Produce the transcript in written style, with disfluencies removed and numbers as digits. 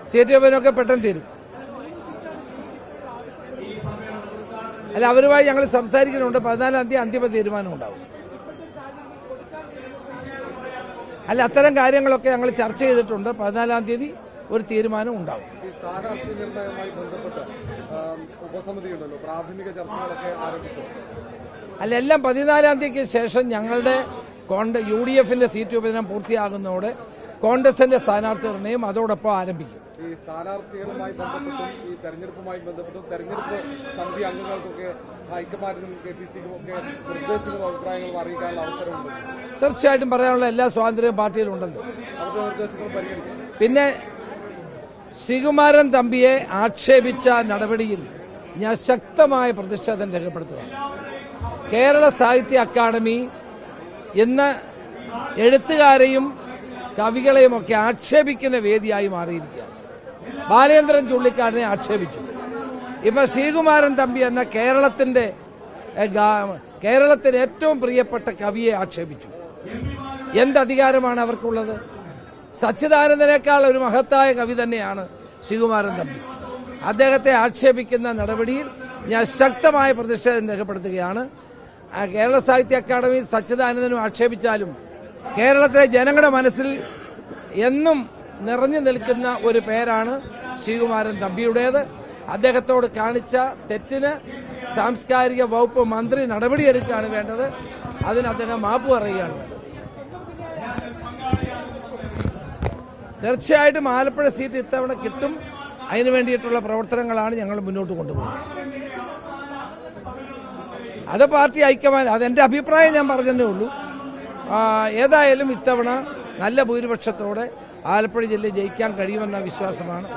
Seat വിഭജനമൊക്കെ പെട്ടെന്ന് തീരും. അല്ല, അവരുമായി ഞങ്ങൾ സംസാരിക്കുന്നുണ്ട്. 14-ാം തീയതി അന്തിമ തീരുമാനം ഉണ്ടാവും. അല്ല, അത്തരം കാര്യങ്ങളൊക്കെ ഞങ്ങൾ ചർച്ച ചെയ്തിട്ടുണ്ട്. 14-ാം തീയതി ഒരു തീരുമാനം ഉണ്ടാവും. സ്ഥാനാർത്ഥി നിർണയവുമായി ബന്ധപ്പെട്ട് ഉപസമിതി ഉണ്ടല്ലോ, പ്രാഥമിക ചർച്ചകളൊക്കെ ആരംഭിച്ചു. അല്ല, എല്ലാം 14-ാം തീയതിക്ക് ശേഷം ഞങ്ങളുടെ UDF-ന്റെ സീറ്റ് വിഭജനം പൂർത്തിയാകുന്നതോടെ കോൺഗ്രസിന്റെ സ്ഥാനാർത്ഥി നിർണയം അതോടൊപ്പം ആരംഭിക്കും. ഈ സ്ഥാനാർത്ഥികളുമായി ബന്ധപ്പെട്ടും ഈ തെരഞ്ഞെടുപ്പുമായി ബന്ധപ്പെട്ടും തെരഞ്ഞെടുപ്പ് സമിതി അംഗങ്ങൾക്കൊക്കെ ഹൈക്കമാൻഡിനും KPCക്കും ഒക്കെ നിർദ്ദേശങ്ങളും അഭിപ്രായങ്ങളും അറിയിക്കാനുള്ള അവസരമുണ്ട്. തീർച്ചയായിട്ടും പറയാനുള്ള എല്ലാ സ്വാതന്ത്ര്യവും പാർട്ടിയിലുണ്ടല്ലോ. അവരുടെ നിർദ്ദേശങ്ങൾ പരിഗണിക്കും. പിന്നെ ശ്രീകുമാരൻ തമ്പിയെ ആക്ഷേപിച്ച നടപടിയിൽ ഞാൻ ശക്തമായ പ്രതിഷേധം രേഖപ്പെടുത്തുകയാണ്. കേരള സാഹിത്യ അക്കാദമി ഇന്ന് എഴുത്തുകാരെയും കവികളെയും ഒക്കെ ആക്ഷേപിക്കുന്ന വേദിയായി മാറിയിരിക്കുകയാണ്. ബാലേന്ദ്രൻ ചുള്ളിക്കാടിനെ ആക്ഷേപിച്ചു. ഇപ്പൊ ശ്രീകുമാരൻ തമ്പി എന്ന കേരളത്തിന് ഏറ്റവും പ്രിയപ്പെട്ട കവിയെ ആക്ഷേപിച്ചു. എന്തധികാരമാണ് അവർക്കുള്ളത്? സച്ചിദാനന്ദനേക്കാൾ ഒരു മഹത്തായ കവി തന്നെയാണ് ശ്രീകുമാരൻ തമ്പി. അദ്ദേഹത്തെ ആക്ഷേപിക്കുന്ന നടപടിയിൽ ഞാൻ ശക്തമായ പ്രതിഷേധം രേഖപ്പെടുത്തുകയാണ്. കേരള സാഹിത്യ അക്കാദമി സച്ചിദാനന്ദനും ആക്ഷേപിച്ചാലും കേരളത്തിലെ ജനങ്ങളുടെ മനസ്സിൽ എന്നും നിറഞ്ഞു നിൽക്കുന്ന ഒരു പേരാണ് ശ്രീകുമാരൻ തമ്പിയുടേത്. അദ്ദേഹത്തോട് കാണിച്ച തെറ്റിന് സാംസ്കാരിക വകുപ്പ് മന്ത്രി നടപടിയെടുക്കുകയാണ് വേണ്ടത്. അതിന് അദ്ദേഹം മാപ്പ് പറയുകയാണ് വേണ്ടത്. തീർച്ചയായിട്ടും ആലപ്പുഴ സീറ്റ് ഇത്തവണ കിട്ടും. അതിനു വേണ്ടിയിട്ടുള്ള പ്രവർത്തനങ്ങളാണ് ഞങ്ങൾ മുന്നോട്ട് കൊണ്ടുപോകുന്നത്. അത് പാർട്ടി ഹൈക്കമാൻഡ്, അതെന്റെ അഭിപ്രായം ഞാൻ പറഞ്ഞതേ ഉള്ളൂ. ഏതായാലും ഇത്തവണ നല്ല ഭൂരിപക്ഷത്തോടെ ആലപ്പുഴ ജില്ലയിൽ ജയിക്കാൻ കഴിയുമെന്ന വിശ്വാസമാണ്.